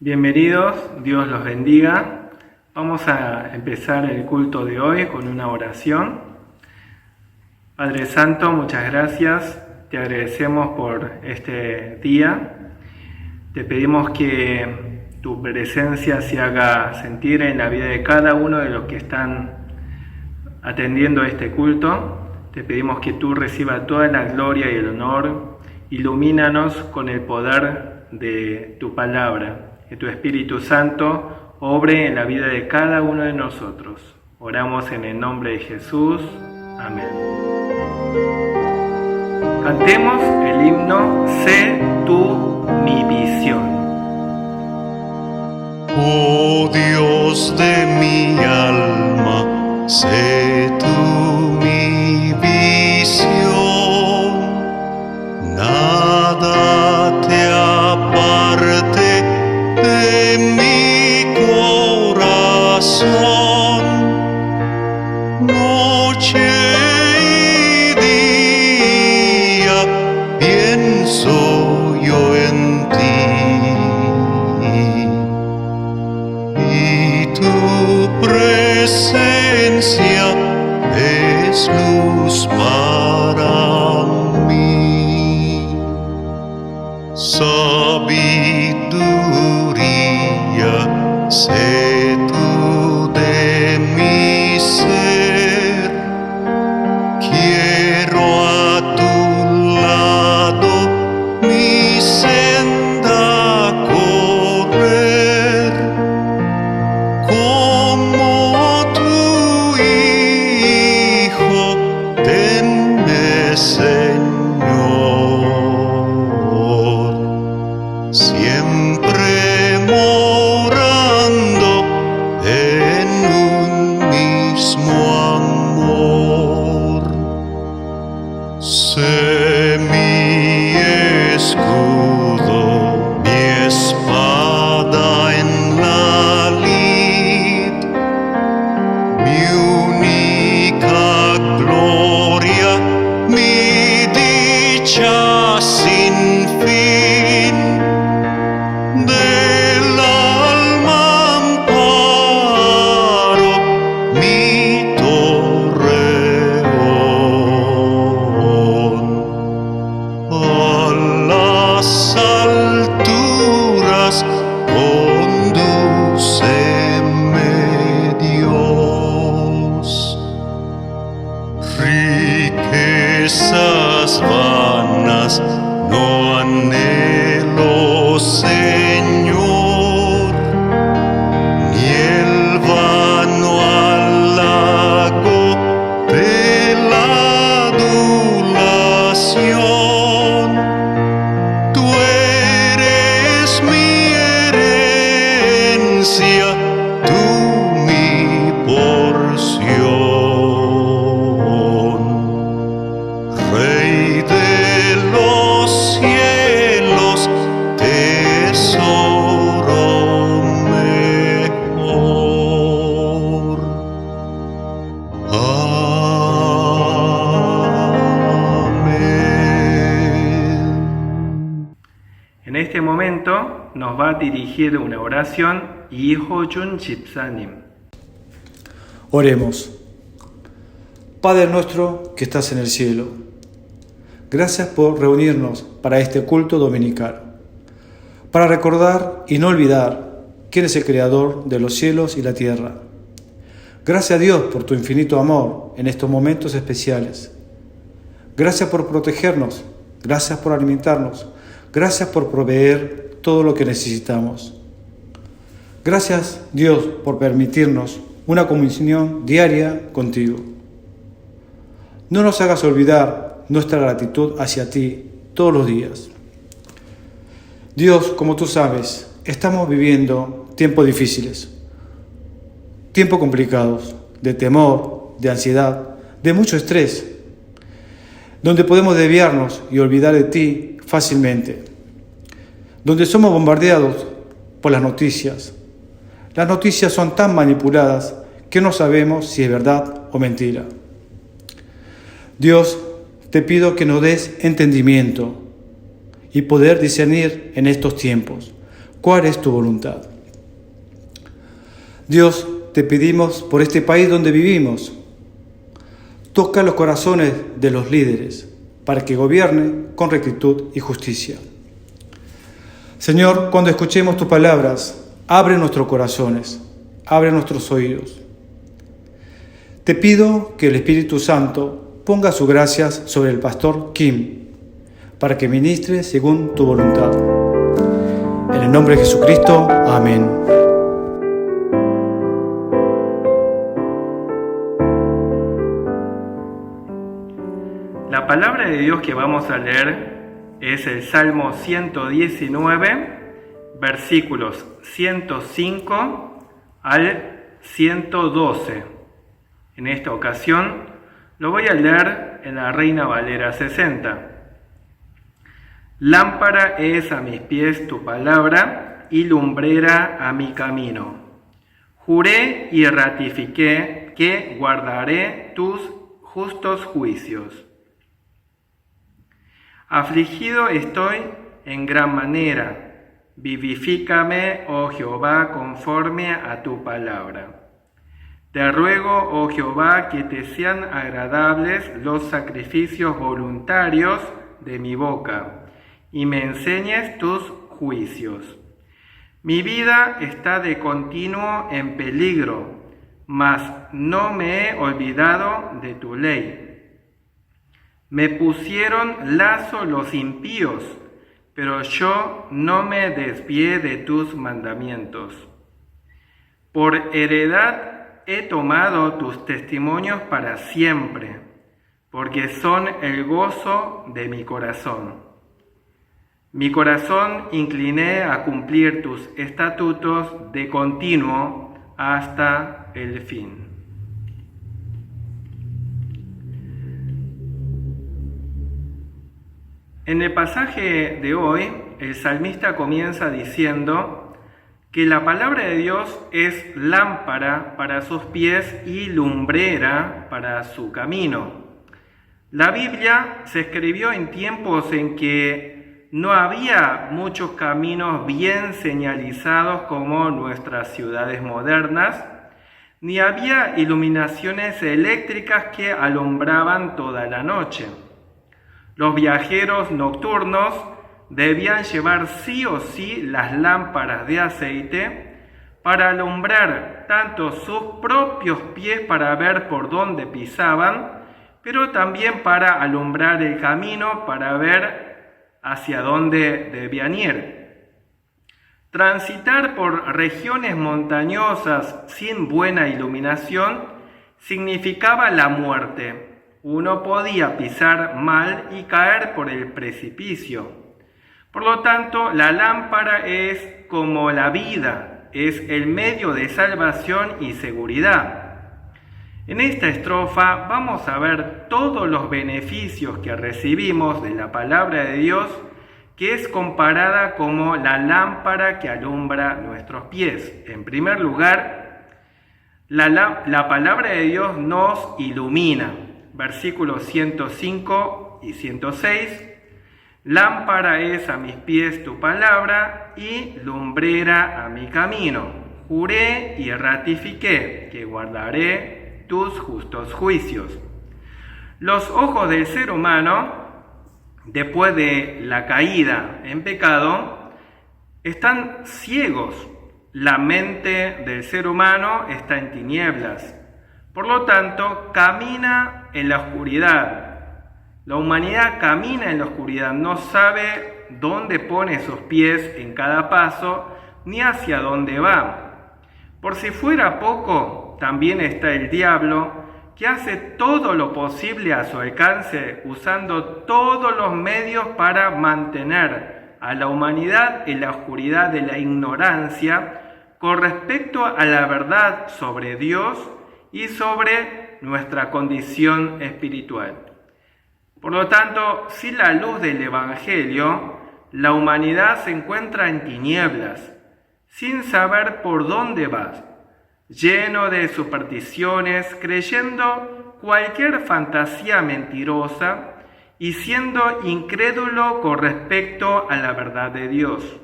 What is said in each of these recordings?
Bienvenidos, Dios los bendiga. Vamos a empezar el culto de hoy con una oración. Padre Santo, muchas gracias. Te agradecemos por este día. Te pedimos que tu presencia se haga sentir en la vida de cada uno de los que están atendiendo este culto. Te pedimos que tú recibas toda la gloria y el honor. Ilumínanos con el poder de tu palabra. Que tu Espíritu Santo obre en la vida de cada uno de nosotros. Oramos en el nombre de Jesús. Amén. Cantemos el himno Sé tú mi visión. Oh Dios de mi alma, sé tú mi visión. Nada te aparte de mi corazón, noche y día pienso yo en ti, y tu presencia es luz para mí. Sabiduría, sé tú de mi ser. Quiero a tu lado mi senda correr, como tu hijo ten justicia tú mi porción. Rey de los cielos, tesoro mejor. Amén. En este momento nos va a dirigir una oración Hijo Chun Chipsanim. Oremos. Padre nuestro que estás en el cielo, gracias por reunirnos para este culto dominical, para recordar y no olvidar quién es el Creador de los cielos y la tierra. Gracias a Dios por tu infinito amor en estos momentos especiales. Gracias por protegernos, gracias por alimentarnos, gracias por proveer todo lo que necesitamos. Gracias, Dios, por permitirnos una comunión diaria contigo. No nos hagas olvidar nuestra gratitud hacia ti todos los días. Dios, como tú sabes, estamos viviendo tiempos difíciles, tiempos complicados, de temor, de ansiedad, de mucho estrés, donde podemos desviarnos y olvidar de ti fácilmente, donde somos bombardeados por las noticias. Las noticias son tan manipuladas que no sabemos si es verdad o mentira. Dios, te pido que nos des entendimiento y poder discernir en estos tiempos cuál es tu voluntad. Dios, te pedimos por este país donde vivimos. Toca los corazones de los líderes para que gobiernen con rectitud y justicia. Señor, cuando escuchemos tus palabras, abre nuestros corazones, abre nuestros oídos. Te pido que el Espíritu Santo ponga sus gracias sobre el pastor Kim, para que ministre según tu voluntad. En el nombre de Jesucristo, amén. La palabra de Dios que vamos a leer es el Salmo 119, versículos 105 al 112. En esta ocasión lo voy a leer en la Reina Valera 60. Lámpara es a mis pies tu palabra y lumbrera a mi camino. Juré y ratifiqué que guardaré tus justos juicios. Afligido estoy en gran manera. Vivifícame, oh Jehová, conforme a tu palabra. Te ruego, oh Jehová, que te sean agradables los sacrificios voluntarios de mi boca, y me enseñes tus juicios. Mi vida está de continuo en peligro, mas no me he olvidado de tu ley. Me pusieron lazo los impíos, pero yo no me desvié de tus mandamientos. Por heredad he tomado tus testimonios para siempre, porque son el gozo de mi corazón. Mi corazón incliné a cumplir tus estatutos de continuo hasta el fin. En el pasaje de hoy, el salmista comienza diciendo que la palabra de Dios es lámpara para sus pies y lumbrera para su camino. La Biblia se escribió en tiempos en que no había muchos caminos bien señalizados como nuestras ciudades modernas, ni había iluminaciones eléctricas que alumbraban toda la noche. Los viajeros nocturnos debían llevar sí o sí las lámparas de aceite para alumbrar tanto sus propios pies para ver por dónde pisaban, pero también para alumbrar el camino para ver hacia dónde debían ir. Transitar por regiones montañosas sin buena iluminación significaba la muerte. Uno podía pisar mal y caer por el precipicio. Por lo tanto, la lámpara es como la vida, es el medio de salvación y seguridad. En esta estrofa vamos a ver todos los beneficios que recibimos de la palabra de Dios, que es comparada como la lámpara que alumbra nuestros pies. En primer lugar, la palabra de Dios nos ilumina. Versículos 105 y 106. Lámpara es a mis pies tu palabra y lumbrera a mi camino. Juré y ratifiqué que guardaré tus justos juicios. Los ojos del ser humano, después de la caída en pecado, están ciegos. La mente del ser humano está en tinieblas. Por lo tanto, camina en la oscuridad. La humanidad camina en la oscuridad, no sabe dónde pone sus pies en cada paso, ni hacia dónde va. Por si fuera poco, también está el diablo, que hace todo lo posible a su alcance, usando todos los medios para mantener a la humanidad en la oscuridad de la ignorancia con respecto a la verdad sobre Dios y sobre nuestra condición espiritual. Por lo tanto, sin la luz del Evangelio, la humanidad se encuentra en tinieblas, sin saber por dónde va, lleno de supersticiones, creyendo cualquier fantasía mentirosa y siendo incrédulo con respecto a la verdad de Dios.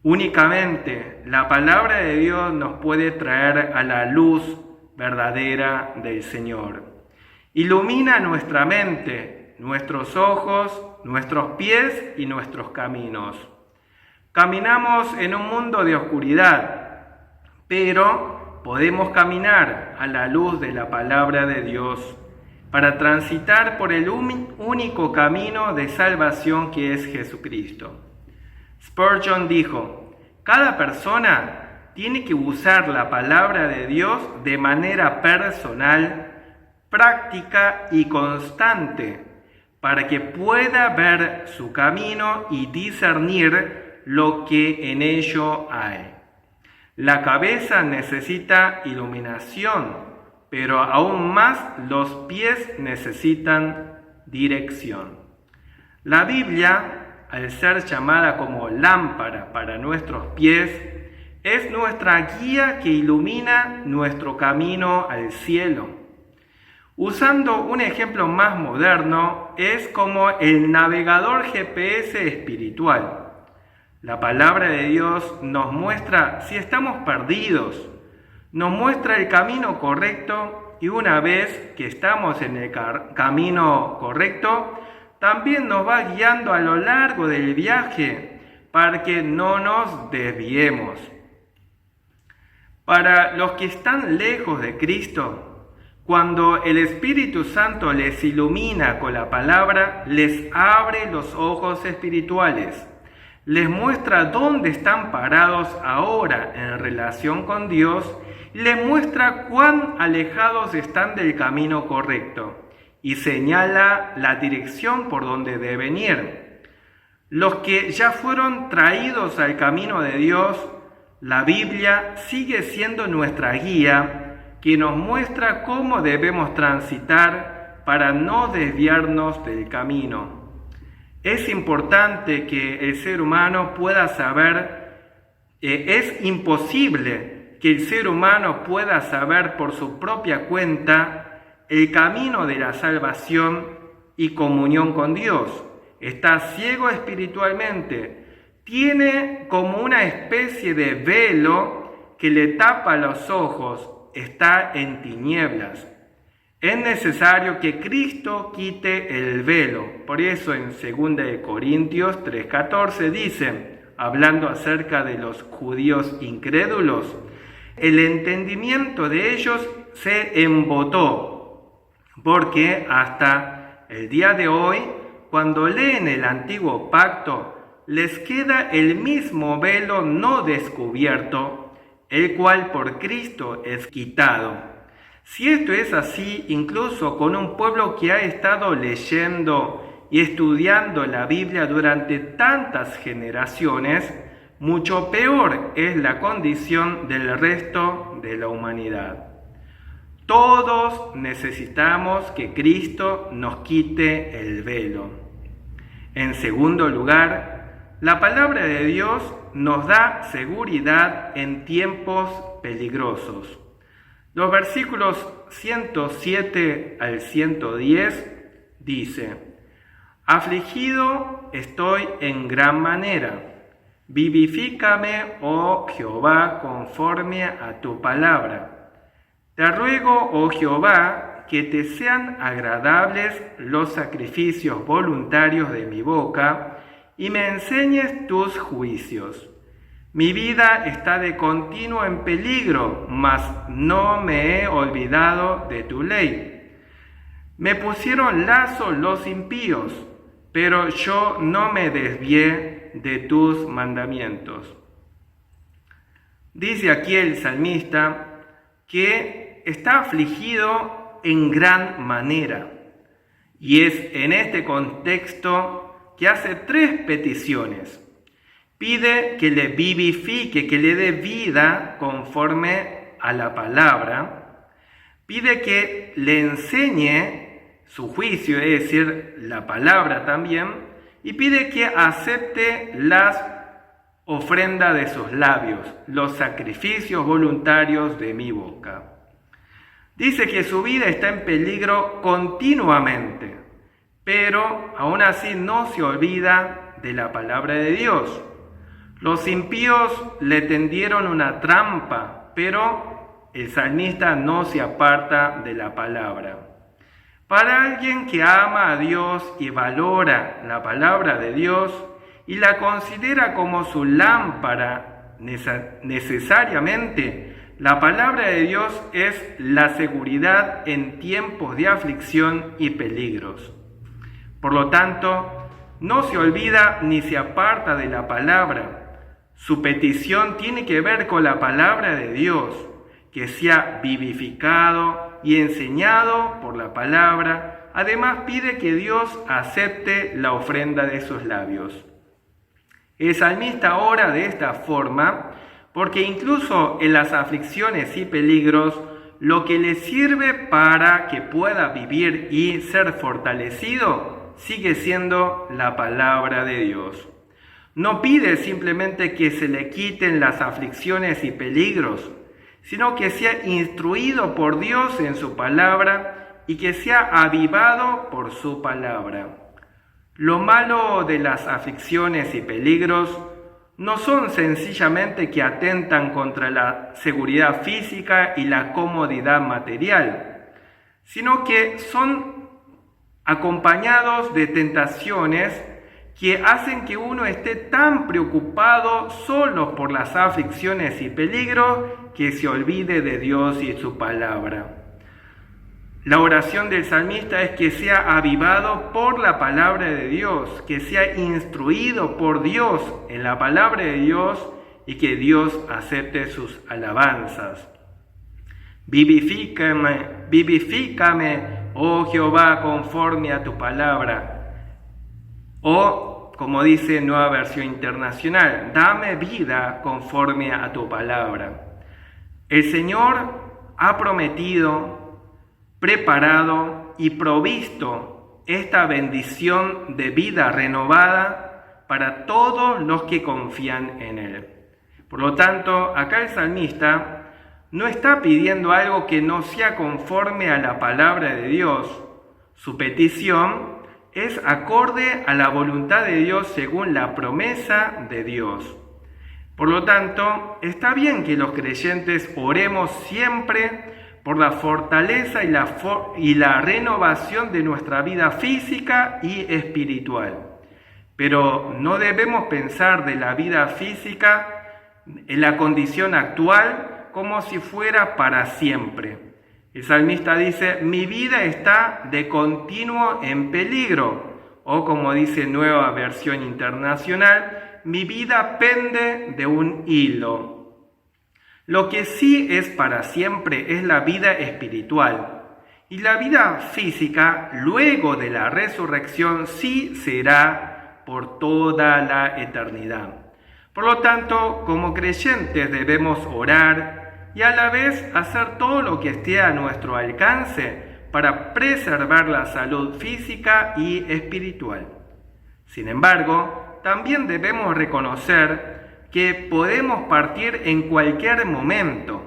Únicamente la palabra de Dios nos puede traer a la luz verdadera del Señor. Ilumina nuestra mente, nuestros ojos, nuestros pies y nuestros caminos. Caminamos en un mundo de oscuridad, pero podemos caminar a la luz de la palabra de Dios para transitar por el único camino de salvación que es Jesucristo. Spurgeon dijo: cada persona tiene que usar la palabra de Dios de manera personal, práctica y constante para que pueda ver su camino y discernir lo que en ello hay. La cabeza necesita iluminación, pero aún más los pies necesitan dirección. La Biblia, al ser llamada como lámpara para nuestros pies, es nuestra guía que ilumina nuestro camino al cielo. Usando un ejemplo más moderno, es como el navegador GPS espiritual. La palabra de Dios nos muestra si estamos perdidos, nos muestra el camino correcto y una vez que estamos en el camino correcto, también nos va guiando a lo largo del viaje para que no nos desviemos. Para los que están lejos de Cristo, cuando el Espíritu Santo les ilumina con la palabra, les abre los ojos espirituales, les muestra dónde están parados ahora en relación con Dios y les muestra cuán alejados están del camino correcto y señala la dirección por donde deben ir. Los que ya fueron traídos al camino de Dios, la Biblia sigue siendo nuestra guía, que nos muestra cómo debemos transitar para no desviarnos del camino. Es importante que el ser humano pueda saber, es imposible que el ser humano pueda saber por su propia cuenta el camino de la salvación y comunión con Dios. Está ciego espiritualmente, tiene como una especie de velo que le tapa los ojos, está en tinieblas. Es necesario que Cristo quite el velo. Por eso en 2 Corintios 3:14 dice, hablando acerca de los judíos incrédulos, el entendimiento de ellos se embotó, porque hasta el día de hoy, cuando leen el antiguo pacto, les queda el mismo velo no descubierto, el cual por Cristo es quitado. Si esto es así, incluso con un pueblo que ha estado leyendo y estudiando la Biblia durante tantas generaciones, mucho peor es la condición del resto de la humanidad. Todos necesitamos que Cristo nos quite el velo. En segundo lugar, la palabra de Dios nos da seguridad en tiempos peligrosos. Los versículos 107 al 110 dice: Afligido estoy en gran manera. Vivifícame, oh Jehová, conforme a tu palabra. Te ruego, oh Jehová, que te sean agradables los sacrificios voluntarios de mi boca, y me enseñes tus juicios. Mi vida está de continuo en peligro, mas no me he olvidado de tu ley. Me pusieron lazo los impíos, pero yo no me desvié de tus mandamientos. Dice aquí el salmista que está afligido en gran manera. Y es en este contexto que hace 3 peticiones. Pide que le vivifique, que le dé vida conforme a la palabra. Pide que le enseñe su juicio, es decir, la palabra también. Y pide que acepte las ofrendas de sus labios, los sacrificios voluntarios de mi boca. Dice que su vida está en peligro continuamente, pero aún así no se olvida de la palabra de Dios. Los impíos le tendieron una trampa, pero el salmista no se aparta de la palabra. Para alguien que ama a Dios y valora la palabra de Dios y la considera como su lámpara necesariamente, la palabra de Dios es la seguridad en tiempos de aflicción y peligros. Por lo tanto, no se olvida ni se aparta de la palabra. Su petición tiene que ver con la palabra de Dios, que sea vivificado y enseñado por la palabra. Además, pide que Dios acepte la ofrenda de sus labios. El salmista ora de esta forma porque incluso en las aflicciones y peligros, lo que le sirve para que pueda vivir y ser fortalecido sigue siendo la palabra de Dios. No pide simplemente que se le quiten las aflicciones y peligros, sino que sea instruido por Dios en su palabra y que sea avivado por su palabra. Lo malo de las aflicciones y peligros no son sencillamente que atentan contra la seguridad física y la comodidad material, sino que son acompañados de tentaciones que hacen que uno esté tan preocupado solo por las aflicciones y peligros que se olvide de Dios y su palabra. La oración del salmista es que sea avivado por la palabra de Dios, que sea instruido por Dios en la palabra de Dios y que Dios acepte sus alabanzas. Vivifícame, oh Jehová, conforme a tu palabra. O, como dice Nueva Versión Internacional, dame vida conforme a tu palabra. El Señor ha prometido, preparado y provisto esta bendición de vida renovada para todos los que confían en Él. Por lo tanto, acá el salmista no está pidiendo algo que no sea conforme a la palabra de Dios. Su petición es acorde a la voluntad de Dios según la promesa de Dios. Por lo tanto, está bien que los creyentes oremos siempre por la fortaleza y la renovación de nuestra vida física y espiritual. Pero no debemos pensar de la vida física en la condición actual como si fuera para siempre. El salmista dice, mi vida está de continuo en peligro, o como dice Nueva Versión Internacional, mi vida pende de un hilo. Lo que sí es para siempre es la vida espiritual, y la vida física, luego de la resurrección, sí será por toda la eternidad. Por lo tanto, como creyentes debemos orar y a la vez hacer todo lo que esté a nuestro alcance para preservar la salud física y espiritual. Sin embargo, también debemos reconocer que podemos partir en cualquier momento,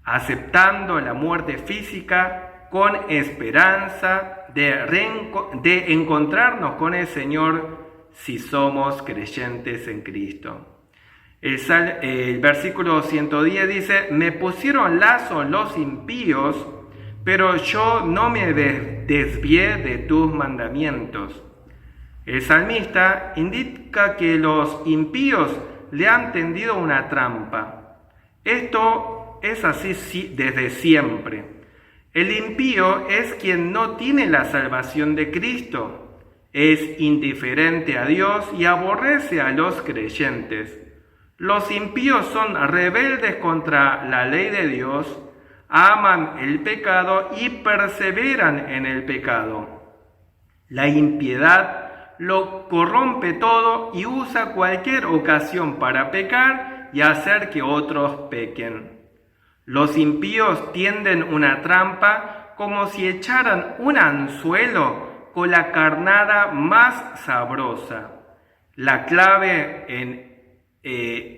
aceptando la muerte física con esperanza de encontrarnos con el Señor si somos creyentes en Cristo. El versículo 110 dice: me pusieron lazo los impíos, pero yo no me desvié de tus mandamientos. El salmista indica que los impíos le han tendido una trampa. Esto es así desde siempre. El impío es quien no tiene la salvación de Cristo. Es indiferente a Dios y aborrece a los creyentes. Los impíos son rebeldes contra la ley de Dios, aman el pecado y perseveran en el pecado. La impiedad lo corrompe todo y usa cualquier ocasión para pecar y hacer que otros pequen. Los impíos tienden una trampa como si echaran un anzuelo con la carnada más sabrosa. La clave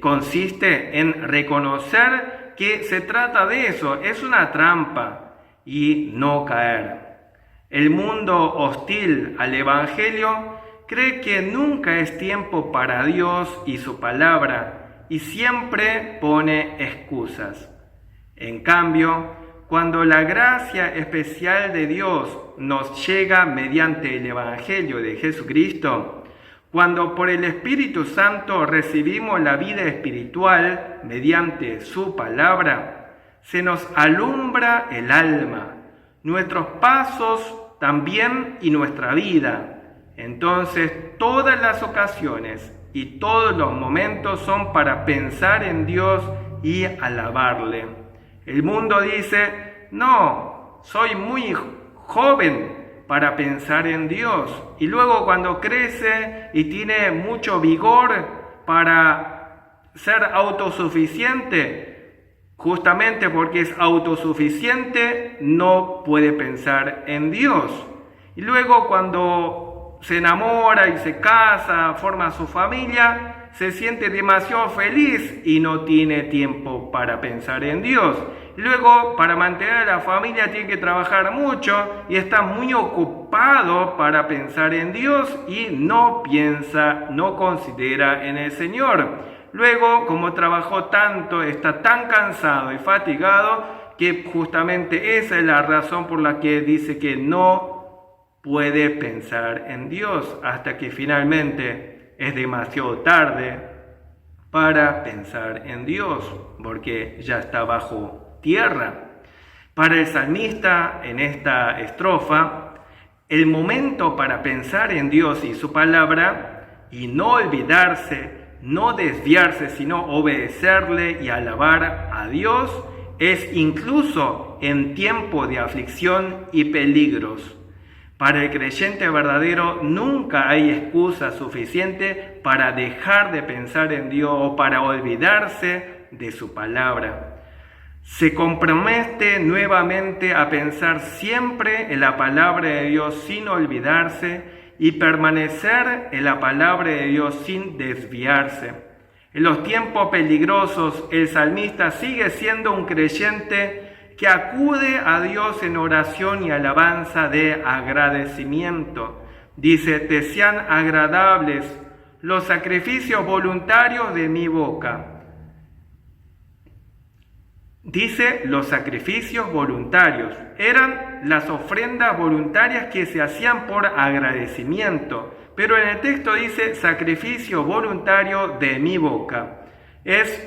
consiste en reconocer que se trata de eso, es una trampa, y no caer. El mundo hostil al Evangelio cree que nunca es tiempo para Dios y su palabra, y siempre pone excusas. En cambio, cuando la gracia especial de Dios nos llega mediante el Evangelio de Jesucristo, cuando por el Espíritu Santo recibimos la vida espiritual mediante su palabra, se nos alumbra el alma, nuestros pasos también y nuestra vida. Entonces todas las ocasiones y todos los momentos son para pensar en Dios y alabarle. El mundo dice: no, soy muy joven para pensar en Dios. Y luego cuando crece y tiene mucho vigor para ser autosuficiente, justamente porque es autosuficiente, no puede pensar en Dios. Y luego cuando se enamora y se casa, forma su familia, se siente demasiado feliz y no tiene tiempo para pensar en Dios. Luego, para mantener a la familia tiene que trabajar mucho y está muy ocupado para pensar en Dios y no piensa, no considera en el Señor. Luego, como trabajó tanto, está tan cansado y fatigado que justamente esa es la razón por la que dice que no puede pensar en Dios hasta que finalmente es demasiado tarde para pensar en Dios, porque ya está bajo tierra. Para el salmista, en esta estrofa, el momento para pensar en Dios y su palabra y no olvidarse, no desviarse, sino obedecerle y alabar a Dios, es incluso en tiempo de aflicción y peligros. Para el creyente verdadero nunca hay excusa suficiente para dejar de pensar en Dios o para olvidarse de su palabra. Se compromete nuevamente a pensar siempre en la palabra de Dios sin olvidarse y permanecer en la palabra de Dios sin desviarse. En los tiempos peligrosos, el salmista sigue siendo un creyente que acude a Dios en oración y alabanza de agradecimiento. Dice: te sean agradables los sacrificios voluntarios de mi boca. Dice los sacrificios voluntarios. Eran las ofrendas voluntarias que se hacían por agradecimiento. Pero en el texto dice sacrificio voluntario de mi boca. Es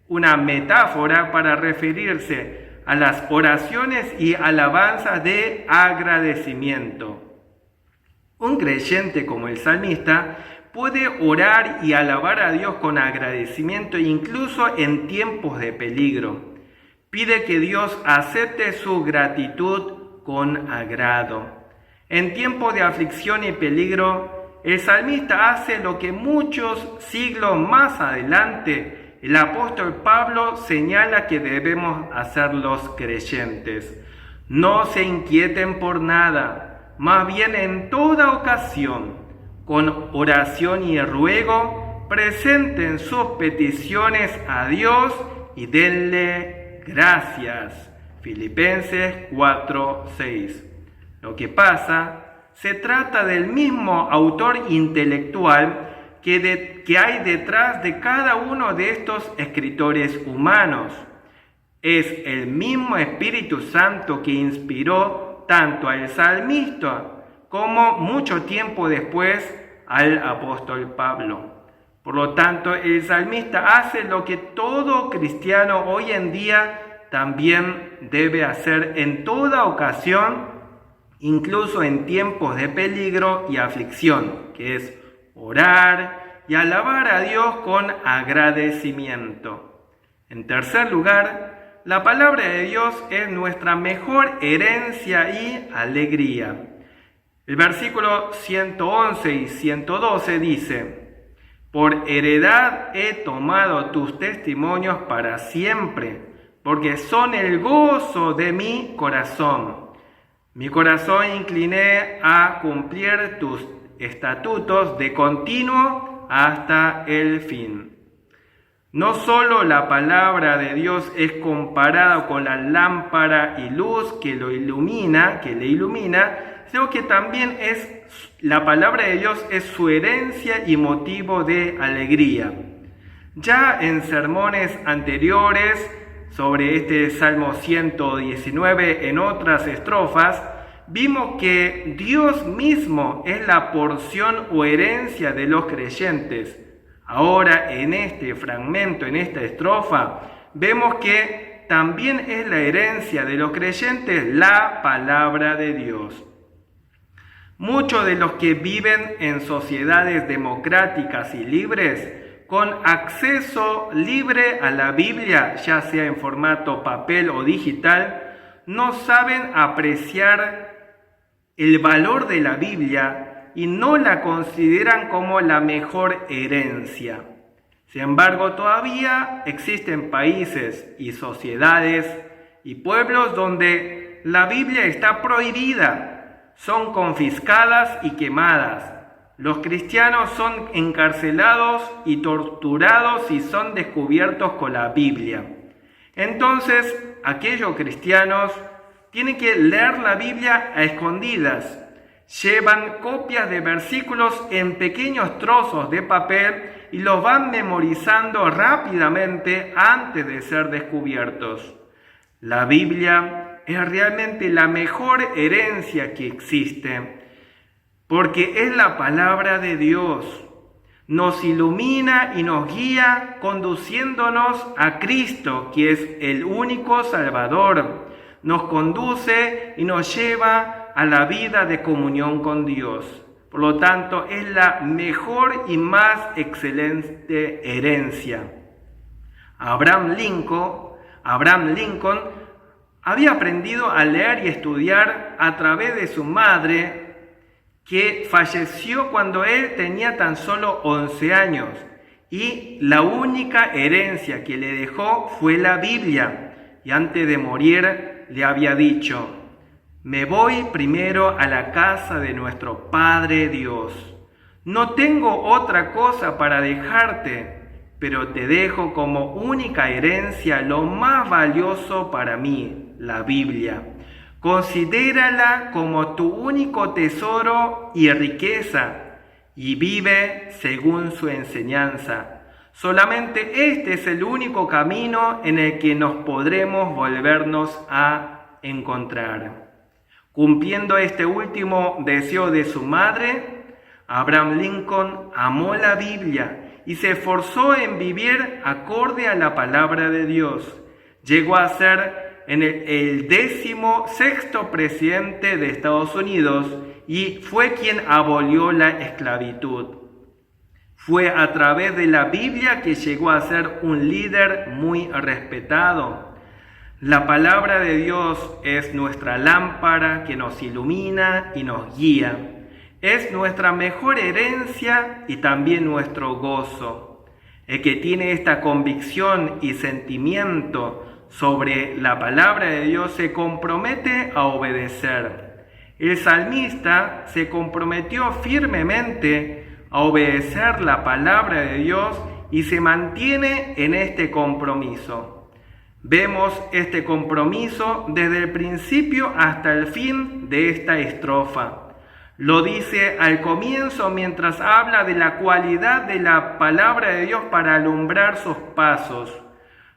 una metáfora para referirse a las oraciones y alabanzas de agradecimiento. Un creyente como el salmista puede orar y alabar a Dios con agradecimiento incluso en tiempos de peligro. Pide que Dios acepte su gratitud con agrado. En tiempos de aflicción y peligro, el salmista hace lo que muchos siglos más adelante el apóstol Pablo señala que debemos hacer los creyentes. No se inquieten por nada, más bien en toda ocasión, con oración y ruego, presenten sus peticiones a Dios y denle gracias. Filipenses 4:6. Lo que pasa, se trata del mismo autor intelectual que hay detrás de cada uno de estos escritores humanos. Es el mismo Espíritu Santo que inspiró tanto al salmista como mucho tiempo después al apóstol Pablo. Por lo tanto, el salmista hace lo que todo cristiano hoy en día también debe hacer en toda ocasión, incluso en tiempos de peligro y aflicción, que es orar y alabar a Dios con agradecimiento. En tercer lugar, la palabra de Dios es nuestra mejor herencia y alegría. El versículo 111 y 112 dice: por heredad he tomado tus testimonios para siempre, porque son el gozo de mi corazón. Mi corazón incliné a cumplir tus estatutos de continuo hasta el fin. No solo la palabra de Dios es comparada con la lámpara y luz que le ilumina, sino que también la palabra de Dios es su herencia y motivo de alegría. Ya en sermones anteriores sobre este Salmo 119, en otras estrofas, vimos que Dios mismo es la porción o herencia de los creyentes. Ahora, en este fragmento, en esta estrofa, vemos que también es la herencia de los creyentes la palabra de Dios. Muchos de los que viven en sociedades democráticas y libres, con acceso libre a la Biblia, ya sea en formato papel o digital, no saben apreciar el valor de la Biblia y no la consideran como la mejor herencia. Sin embargo, todavía existen países y sociedades y pueblos donde la Biblia está prohibida, son confiscadas y quemadas. Los cristianos son encarcelados y torturados si son descubiertos con la Biblia. Entonces, aquellos cristianos tienen que leer la Biblia a escondidas. Llevan copias de versículos en pequeños trozos de papel y los van memorizando rápidamente antes de ser descubiertos. La Biblia es realmente la mejor herencia que existe, porque es la palabra de Dios. Nos ilumina y nos guía conduciéndonos a Cristo, que es el único Salvador. Nos conduce y nos lleva a la vida de comunión con Dios. Por lo tanto, es la mejor y más excelente herencia. Abraham Lincoln había aprendido a leer y estudiar a través de su madre, que falleció cuando él tenía tan solo 11 años, y la única herencia que le dejó fue la Biblia, y antes de morir le había dicho: me voy primero a la casa de nuestro Padre Dios. No tengo otra cosa para dejarte, pero te dejo como única herencia lo más valioso para mí, la Biblia. Considérala como tu único tesoro y riqueza, y vive según su enseñanza. Solamente este es el único camino en el que nos podremos volvernos a encontrar. Cumpliendo este último deseo de su madre, Abraham Lincoln amó la Biblia y se esforzó en vivir acorde a la palabra de Dios. Llegó a ser el 16º presidente de Estados Unidos y fue quien abolió la esclavitud. Fue a través de la Biblia que llegó a ser un líder muy respetado. La palabra de Dios es nuestra lámpara que nos ilumina y nos guía. Es nuestra mejor herencia y también nuestro gozo. El que tiene esta convicción y sentimiento sobre la palabra de Dios se compromete a obedecer. El salmista se comprometió firmemente a obedecer la palabra de Dios y se mantiene en este compromiso. Vemos este compromiso desde el principio hasta el fin de esta estrofa. Lo dice al comienzo mientras habla de la cualidad de la palabra de Dios para alumbrar sus pasos.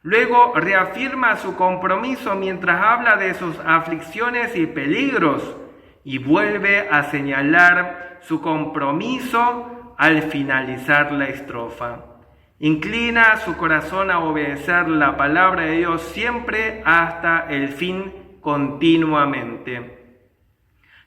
Luego reafirma su compromiso mientras habla de sus aflicciones y peligros y vuelve a señalar su compromiso al finalizar la estrofa. Inclina su corazón a obedecer la palabra de Dios siempre hasta el fin continuamente.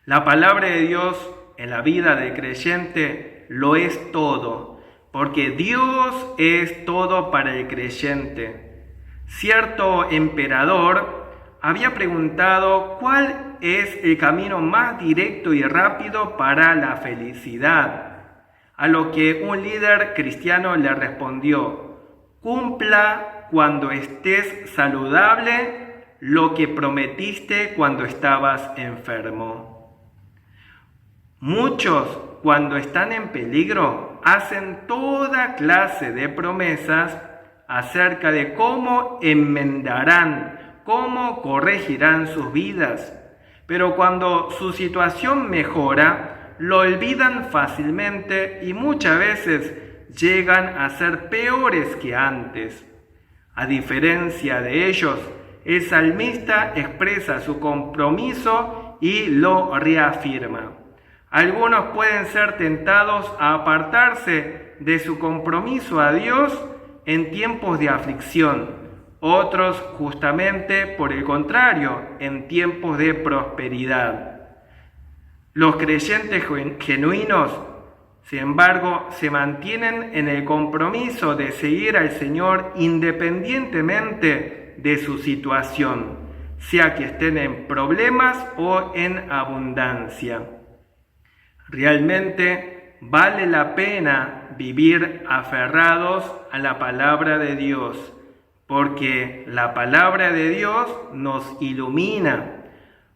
La palabra de Dios en la vida del creyente lo es todo, porque Dios es todo para el creyente. Cierto emperador había preguntado cuál es el camino más directo y rápido para la felicidad, a lo que un líder cristiano le respondió: cumpla cuando estés saludable lo que prometiste cuando estabas enfermo. Muchos, cuando están en peligro, hacen toda clase de promesas acerca de cómo enmendarán, cómo corregirán sus vidas. Pero cuando su situación mejora, lo olvidan fácilmente y muchas veces llegan a ser peores que antes. A diferencia de ellos, el salmista expresa su compromiso y lo reafirma. Algunos pueden ser tentados a apartarse de su compromiso a Dios en tiempos de aflicción, otros justamente por el contrario, en tiempos de prosperidad. Los creyentes genuinos, sin embargo, se mantienen en el compromiso de seguir al Señor independientemente de su situación, sea que estén en problemas o en abundancia. Realmente vale la pena vivir aferrados a la palabra de Dios, porque la palabra de Dios nos ilumina,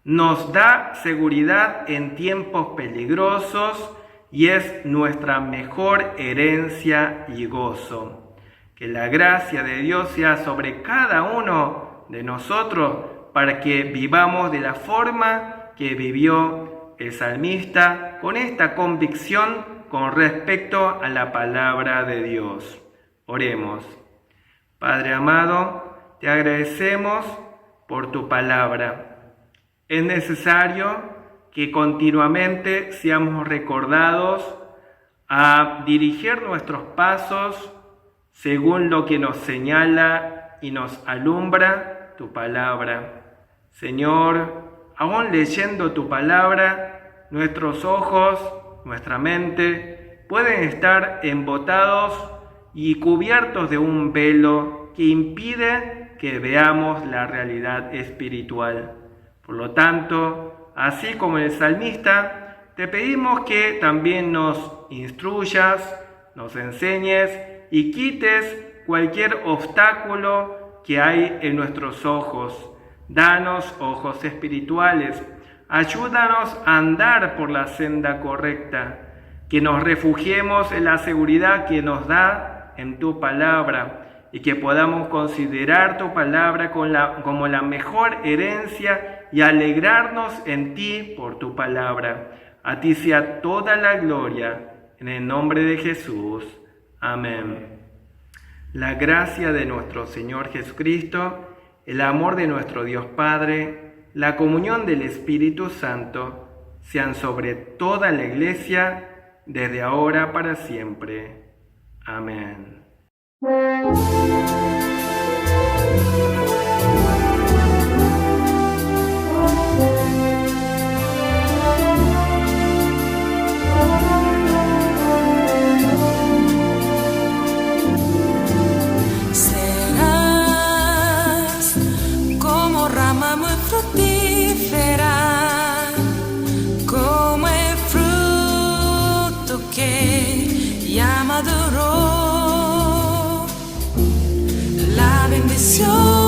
nos da seguridad en tiempos peligrosos y es nuestra mejor herencia y gozo. Que la gracia de Dios sea sobre cada uno de nosotros para que vivamos de la forma que vivió el salmista, con esta convicción con respecto a la palabra de Dios. Oremos. Padre amado, te agradecemos por tu palabra. Es necesario que continuamente seamos recordados a dirigir nuestros pasos según lo que nos señala y nos alumbra tu palabra. Señor, aún leyendo tu palabra, nuestros ojos, nuestra mente, pueden estar embotados y cubiertos de un velo que impide que veamos la realidad espiritual. Por lo tanto, así como el salmista, te pedimos que también nos instruyas, nos enseñes y quites cualquier obstáculo que hay en nuestros ojos. Danos ojos espirituales, ayúdanos a andar por la senda correcta, que nos refugiemos en la seguridad que nos da en tu palabra y que podamos considerar tu palabra como la mejor herencia y alegrarnos en ti por tu palabra. A ti sea toda la gloria, en el nombre de Jesús. Amén. La gracia de nuestro Señor Jesucristo, el amor de nuestro Dios Padre, la comunión del Espíritu Santo, sean sobre toda la Iglesia, desde ahora para siempre. Amén. Fructífera como el fruto Yo